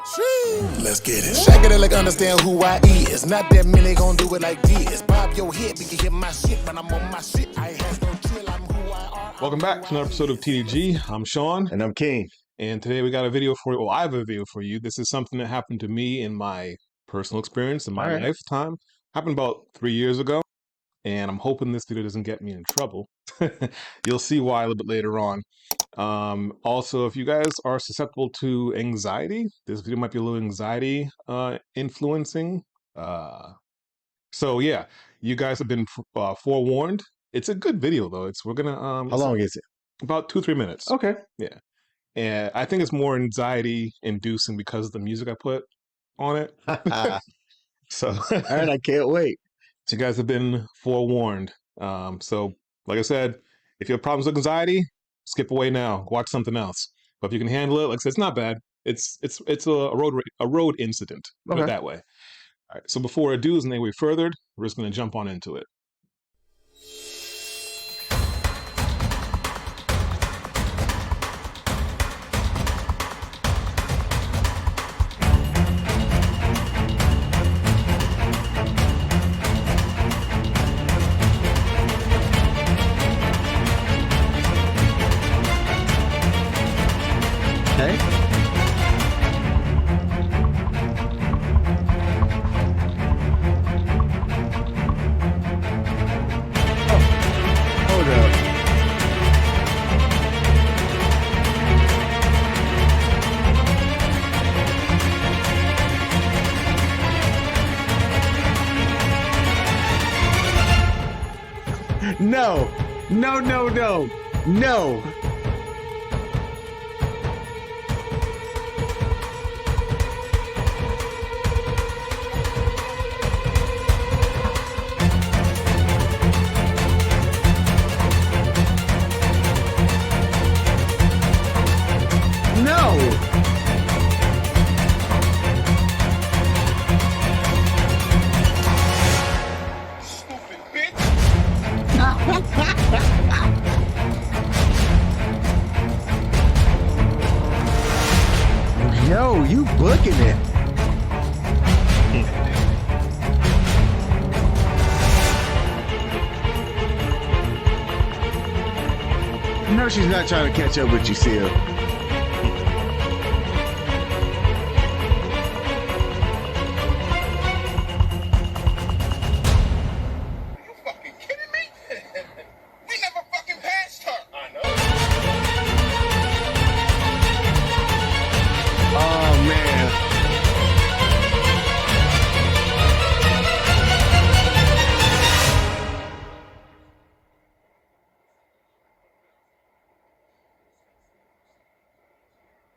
Let's get it. Shake it like understand who I is. Not that many gon' do it like this. Bob your head, we can hear my shit, but I'm on my shit. I ain't has no chill, I'm who I are. Welcome back to another episode of TDG. I'm Sean. And I'm King. And today we got a video for you. Well, I have a video for you. This is something that happened to me in my personal experience, in my lifetime. Happened about 3 years ago. And I'm hoping this video doesn't get me in trouble. You'll see why a little bit later on. Also, if you guys are susceptible to anxiety, this video might be a little anxiety influencing. So yeah, you guys have been forewarned. It's a good video though. We're gonna How long is it? About 2-3 minutes. Okay. Yeah. And I think it's more anxiety inducing because of the music I put on it. So all right, I can't wait. So you guys have been forewarned. So like I said, if you have problems with anxiety, skip away now. Watch something else. But if you can handle it, like I said, it's not bad. It's a road incident. Put it that way. All right. So before ado is any way furthered, we're just going to jump on into it. Okay. Hold up. No. No, no, no. No. No. Stupid bitch. Yo, you booking it. No, she's not trying to catch up with you, Seal. You fucking kidding me? We never fucking passed her. I know. Oh, man.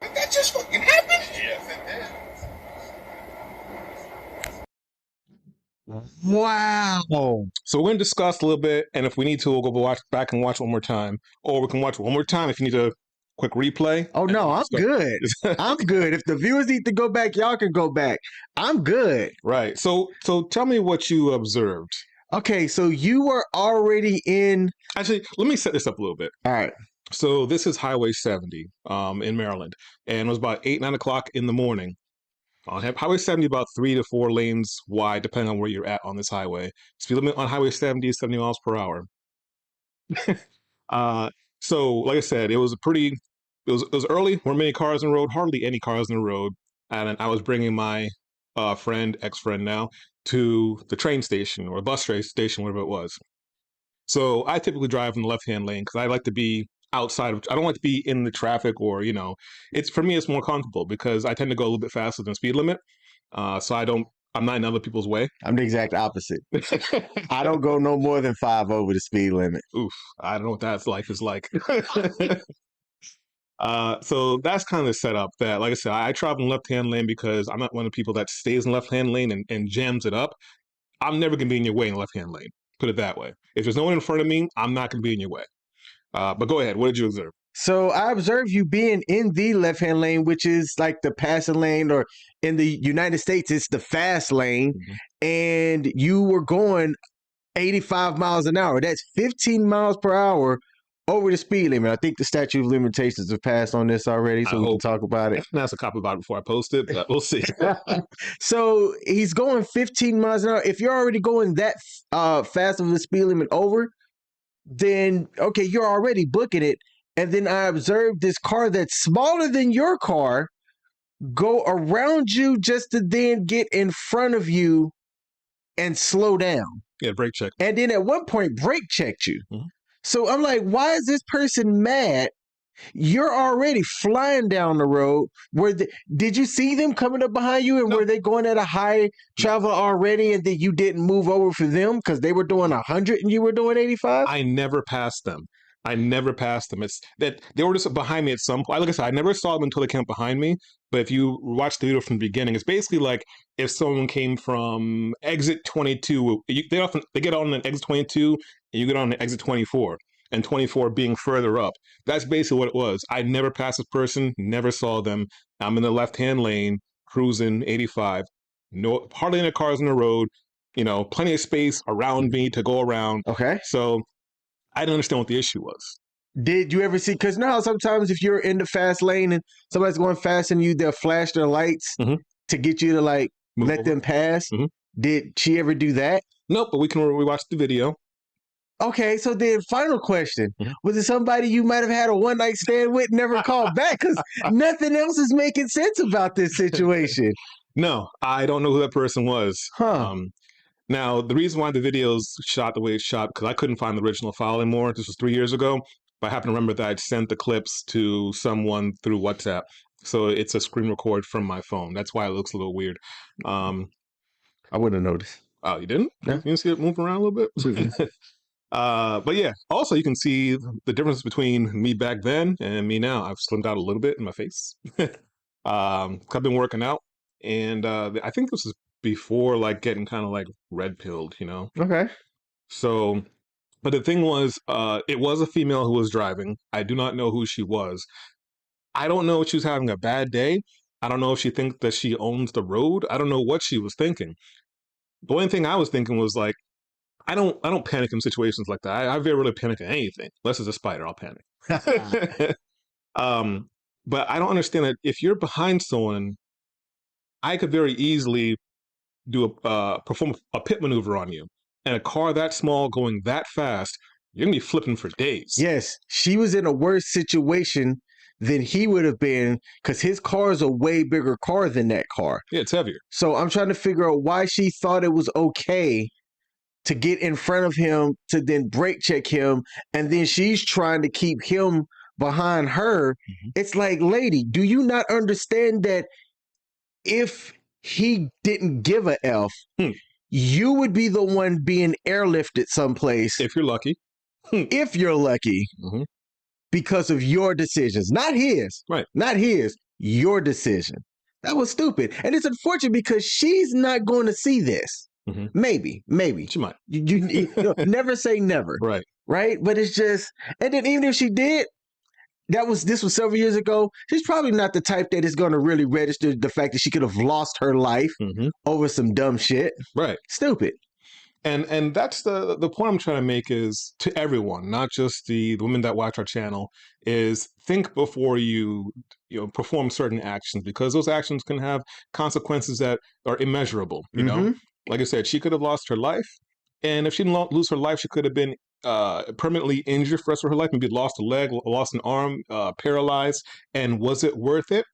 Did that just fucking happen? Yes, it did. Wow. So we're going to discuss a little bit, and if we need to, we'll go back and watch one more time. Or we can watch one more time if you need a quick replay. Oh, no, I'm good. I'm good. If the viewers need to go back, y'all can go back. I'm good. Right. So tell me what you observed. Okay, so you were already in. Actually, let me set this up a little bit. All right. So this is Highway 70 in Maryland, and it was about 8-9 o'clock in the morning. On Highway 70, about 3 to 4 lanes wide, depending on where you're at on this highway. Speed limit on Highway 70 is 70 miles per hour. So, like I said, it was early. Weren't many cars on the road, hardly any cars on the road, and I was bringing my ex-friend now, to the train station or bus station, whatever it was. So I typically drive in the left-hand lane because I like to be outside of. I don't like to be in the traffic, or it's for me. It's more comfortable because I tend to go a little bit faster than speed limit. So I'm not in other people's way. I'm the exact opposite. I don't go no more than 5 over the speed limit. Oof, I don't know what that life is like. So that's kind of the setup that, like I said, I travel in left-hand lane because I'm not one of the people that stays in left-hand lane and jams it up. I'm never going to be in your way in the left-hand lane. Put it that way. If there's no one in front of me, I'm not going to be in your way. But go ahead. What did you observe? So I observed you being in the left-hand lane, which is like the passing lane, or in the United States, it's the fast lane. Mm-hmm. And you were going 85 miles an hour. That's 15 miles per hour over the speed limit. I think the statute of limitations have passed on this already, so we can talk about it. That's a copy about it before I post it, but we'll see. So he's going 15 miles an hour. If you're already going that fast of the speed limit over, then okay, you're already booking it. And then I observed this car that's smaller than your car go around you just to then get in front of you and slow down. Yeah, brake check. And then at one point, brake checked you. Mm-hmm. So I'm like, why is this person mad? You're already flying down the road. Did you see them coming up behind you, and were they going at a high travel already, and then you didn't move over for them because they were doing 100 and you were doing 85? I never passed them. It's that they were just behind me at some point. Like I said, I never saw them until they came up behind me. But if you watch the video from the beginning, it's basically like if someone came from exit 22, they get on an exit 22 and you get on an exit 24, and 24 being further up. That's basically what it was. I never passed this person, never saw them. I'm in the left-hand lane, cruising 85. No, hardly any cars on the road. Plenty of space around me to go around. Okay. So I didn't understand what the issue was. Did you ever see, because now sometimes if you're in the fast lane and somebody's going faster than you, they'll flash their lights to get you to let them pass. Mm-hmm. Did she ever do that? Nope, but we can rewatch the video. Okay, so then final question. Was it somebody you might have had a one-night stand with, never called back? Because nothing else is making sense about this situation. No, I don't know who that person was. Now, the reason why the video's shot the way it's shot, because I couldn't find the original file anymore. This was 3 years ago. But I happen to remember that I'd sent the clips to someone through WhatsApp. So it's a screen record from my phone. That's why it looks a little weird. I wouldn't have noticed. Oh, you didn't? Yeah. You didn't see it moving around a little bit? But yeah, also you can see the difference between me back then and me now. I've slimmed out a little bit in my face. I've been working out. And I think this is before getting kind of red-pilled, Okay. So, but the thing was, it was a female who was driving. I do not know who she was. I don't know if she was having a bad day. I don't know if she thinks that she owns the road. I don't know what she was thinking. The only thing I was thinking was I don't panic in situations like that. I very rarely panic at anything. Unless it's a spider, I'll panic. But I don't understand that if you're behind someone, I could very easily perform a pit maneuver on you. And a car that small going that fast, you're going to be flipping for days. Yes, she was in a worse situation than he would have been because his car is a way bigger car than that car. Yeah, it's heavier. So I'm trying to figure out why she thought it was okay to get in front of him to then brake check him. And then she's trying to keep him behind her. Mm-hmm. It's like, lady, do you not understand that if he didn't give a F, you would be the one being airlifted someplace. If you're lucky. If you're lucky. Mm-hmm. Because of your decisions. Not his. Right. Not his. Your decision. That was stupid. And it's unfortunate because she's not going to see this. Mm-hmm. Maybe. She might. You never say never. Right. Right? But it's just, and then even if she did, this was several years ago. She's probably not the type that is going to really register the fact that she could have lost her life over some dumb shit. Right. Stupid. And that's the point I'm trying to make is to everyone, not just the women that watch our channel, is think before you perform certain actions, because those actions can have consequences that are immeasurable. You know, like I said, she could have lost her life, and if she didn't lose her life, she could have been permanently injured for the rest of her life, maybe lost a leg, lost an arm, paralyzed. And was it worth it?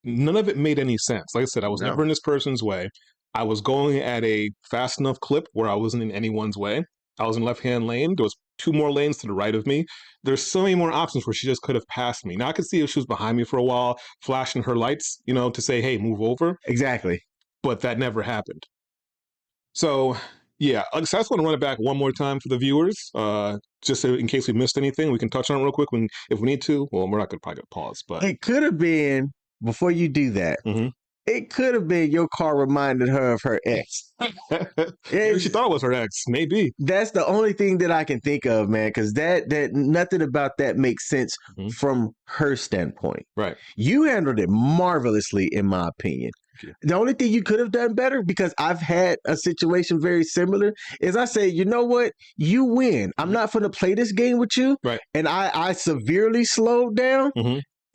None of it made any sense. Like I said, I was never in this person's way. I was going at a fast enough clip where I wasn't in anyone's way. I was in left-hand lane. There was 2 more lanes to the right of me. There's so many more options where she just could have passed me. Now, I could see if she was behind me for a while, flashing her lights, to say, hey, move over. Exactly. But that never happened. So, yeah, I just want to run it back one more time for the viewers, just so in case we missed anything. We can touch on it real quick if we need to. Well, we're not going to probably pause. But it could have been, before you do that, it could have been your car reminded her of her ex. Maybe she thought it was her ex. Maybe. That's the only thing that I can think of, man, because that nothing about that makes sense from her standpoint. Right. You handled it marvelously, in my opinion. The only thing you could have done better, because I've had a situation very similar, is I say, you know what? You win. I'm not going to play this game with you. Right. And I severely slowed down.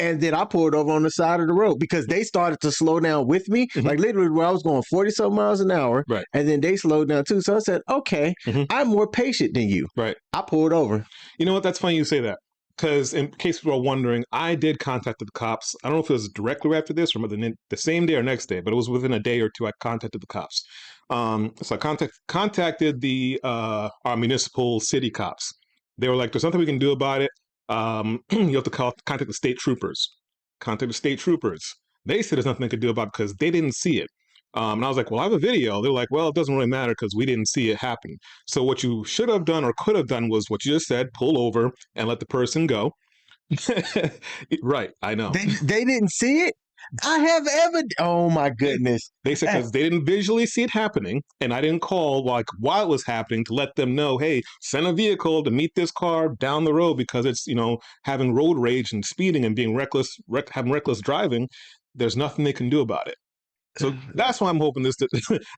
And then I pulled over on the side of the road because they started to slow down with me. Like literally where I was going 40-something miles an hour. Right. And then they slowed down too. So I said, okay, I'm more patient than you. Right. I pulled over. You know what? That's funny you say that. Because in case people are wondering, I did contact the cops. I don't know if it was directly after this or the same day or next day, but it was within a day or two I contacted the cops. So I contacted our municipal city cops. They were like, there's nothing we can do about it. You have to contact the state troopers. Contact the state troopers. They said there's nothing they could do about it because they didn't see it. And I was like, well, I have a video. They're like, well, it doesn't really matter because we didn't see it happen. So what you should have done or could have done was what you just said, pull over and let the person go. Right, I know. They didn't see it? I have evidence. Oh, my goodness. They said because they didn't visually see it happening, and I didn't call while it was happening to let them know, hey, send a vehicle to meet this car down the road because it's, having road rage and speeding and being having reckless driving. There's nothing they can do about it. So that's why I'm hoping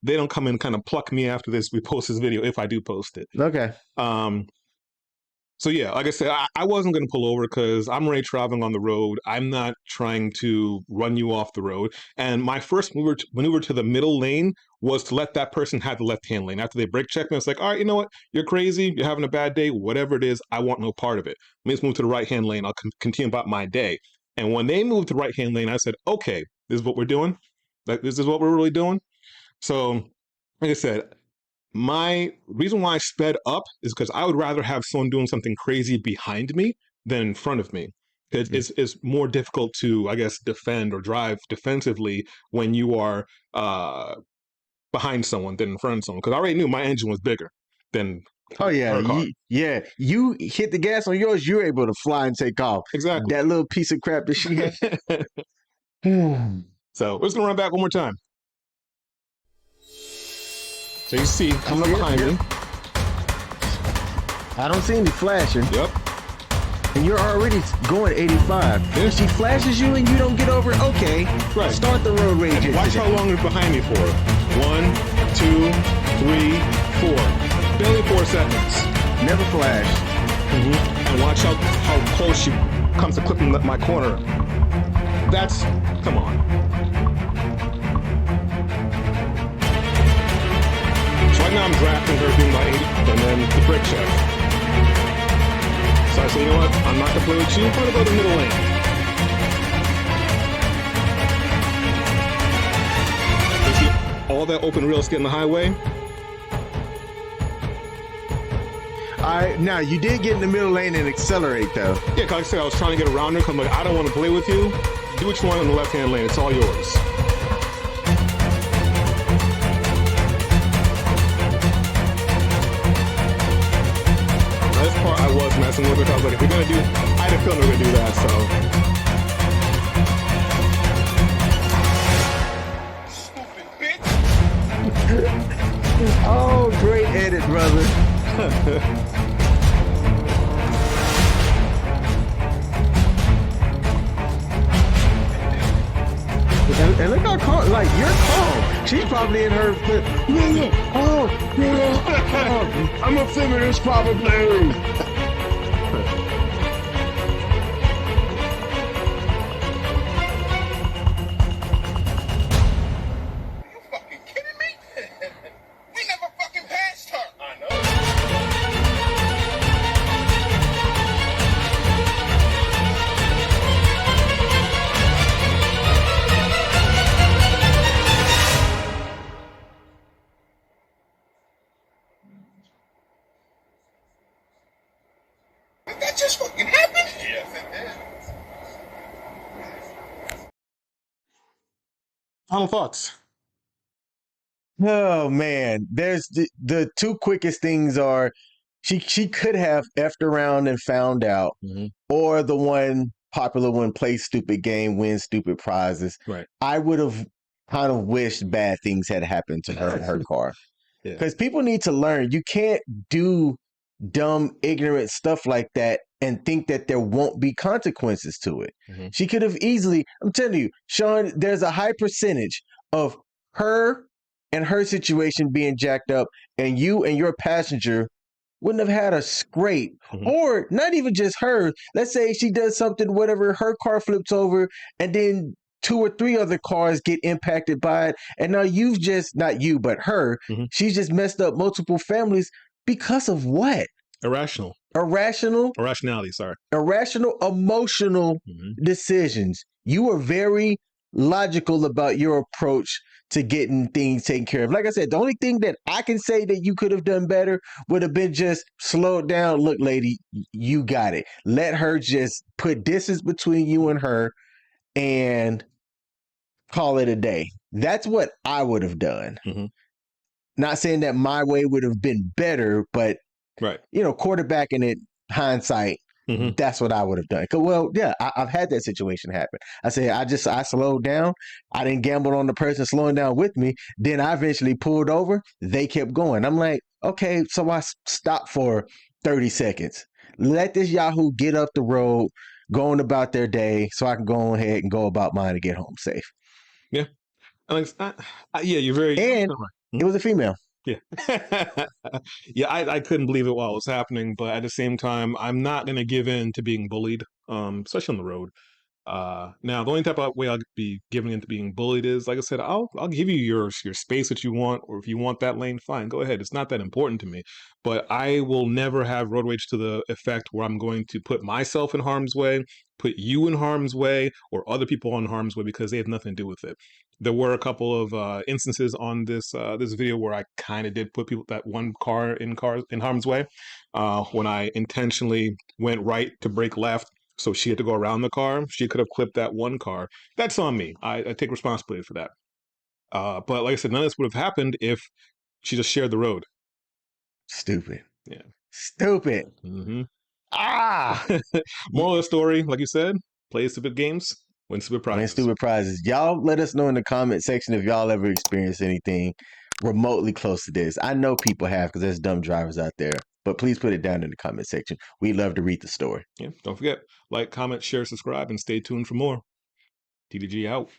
they don't come and kind of pluck me after we post this video if I do post it. Okay. So yeah, like I said, I wasn't going to pull over because I'm already traveling on the road. I'm not trying to run you off the road. And my first maneuver to the middle lane was to let that person have the left-hand lane. After they brake checked me, it's like, all right, you know what? You're crazy. You're having a bad day. Whatever it is, I want no part of it. Let me just move to the right-hand lane. I'll continue about my day. And when they moved to the right-hand lane, I said, okay, this is what we're doing. Like, this is what we're really doing. So, like I said, my reason why I sped up is because I would rather have someone doing something crazy behind me than in front of me. It's more difficult to, I guess, defend or drive defensively when you are behind someone than in front of someone. Because I already knew my engine was bigger than her car. You hit the gas on yours, you're able to fly and take off. Exactly. That little piece of crap that she had. So we're just going to run back one more time. So you see, coming up behind me. I don't see any flashing. Yep. And you're already going 85. Yeah. If she flashes you and you don't get over, okay. Right. Start the road rage. Watch how long you're behind me for. 1, 2, 3, 4. Barely 4 seconds. Never flash. And watch how close she comes to clipping my corner. Come on. So right now I'm drafting her being my 8 and then the brake check. So I say, you know what? I'm not going to play with you. I'm going to go to the middle lane. You see all that open real estate in the highway? All right, now you did get in the middle lane and accelerate though. Yeah, like I said, I was trying to get around her because I'm like, I don't want to play with you. Do what you want in the left-hand lane. It's all yours. This part I was messing with it. I was like, if we're going to do, I had a feeling we were going to do that, Stupid bitch. Oh, great edit, brother. And look how calm, like you're calm. She's probably in her. I'm a feminist, probably. That just fucking happened? Yes, it did. Final thoughts. Oh man, there's the two quickest things are she could have effed around and found out, or the one popular one, play stupid game, win stupid prizes. Right. I would have kind of wished bad things had happened to her in her car. Because people need to learn. You can't do dumb, ignorant stuff like that and think that there won't be consequences to it. She could have easily, I'm telling you, Sean, there's a high percentage of her and her situation being jacked up, and you and your passenger wouldn't have had a scrape. Or not even just her. Let's say she does something, whatever, her car flips over, and then 2 or 3 other cars get impacted by it. And now you've just, not you, but her, she's just messed up multiple families because of what? Irrational. Irrationality, sorry. Irrational, emotional decisions. You are very logical about your approach to getting things taken care of. Like I said, the only thing that I can say that you could have done better would have been just slow it down. Look, lady, you got it. Let her just put distance between you and her and call it a day. That's what I would have done. Not saying that my way would have been better, but quarterbacking it, hindsight, that's what I would have done. Well, yeah, I've had that situation happen. I say I slowed down. I didn't gamble on the person slowing down with me. Then I eventually pulled over. They kept going. I'm like, okay, so I stopped for 30 seconds. Let this Yahoo get up the road, going about their day, so I can go ahead and go about mine and get home safe. Yeah. You're very... And it was a female. Yeah. Yeah, I couldn't believe it while it was happening, but at the same time, I'm not going to give in to being bullied, especially on the road. Now, the only type of way I'll be giving into being bullied is, like I said, I'll give you your space that you want, or if you want that lane, fine, go ahead. It's not that important to me, but I will never have road rage to the effect where I'm going to put myself in harm's way, put you in harm's way, or other people in harm's way because they have nothing to do with it. There were a couple of instances on this video where I kind of did put that one car in harm's way when I intentionally went right to brake left. So she had to go around the car. She could have clipped that one car. That's on me. I take responsibility for that. But like I said, none of this would have happened if she just shared the road. Stupid. Yeah. Stupid. Moral of the story, like you said, play stupid games, win stupid prizes. Win stupid prizes. Y'all let us know in the comment section if y'all ever experienced anything remotely close to this. I know people have because there's dumb drivers out there. But please put it down in the comment section. We'd love to read the story. Yeah, don't forget, like, comment, share, subscribe, and stay tuned for more. TDG out.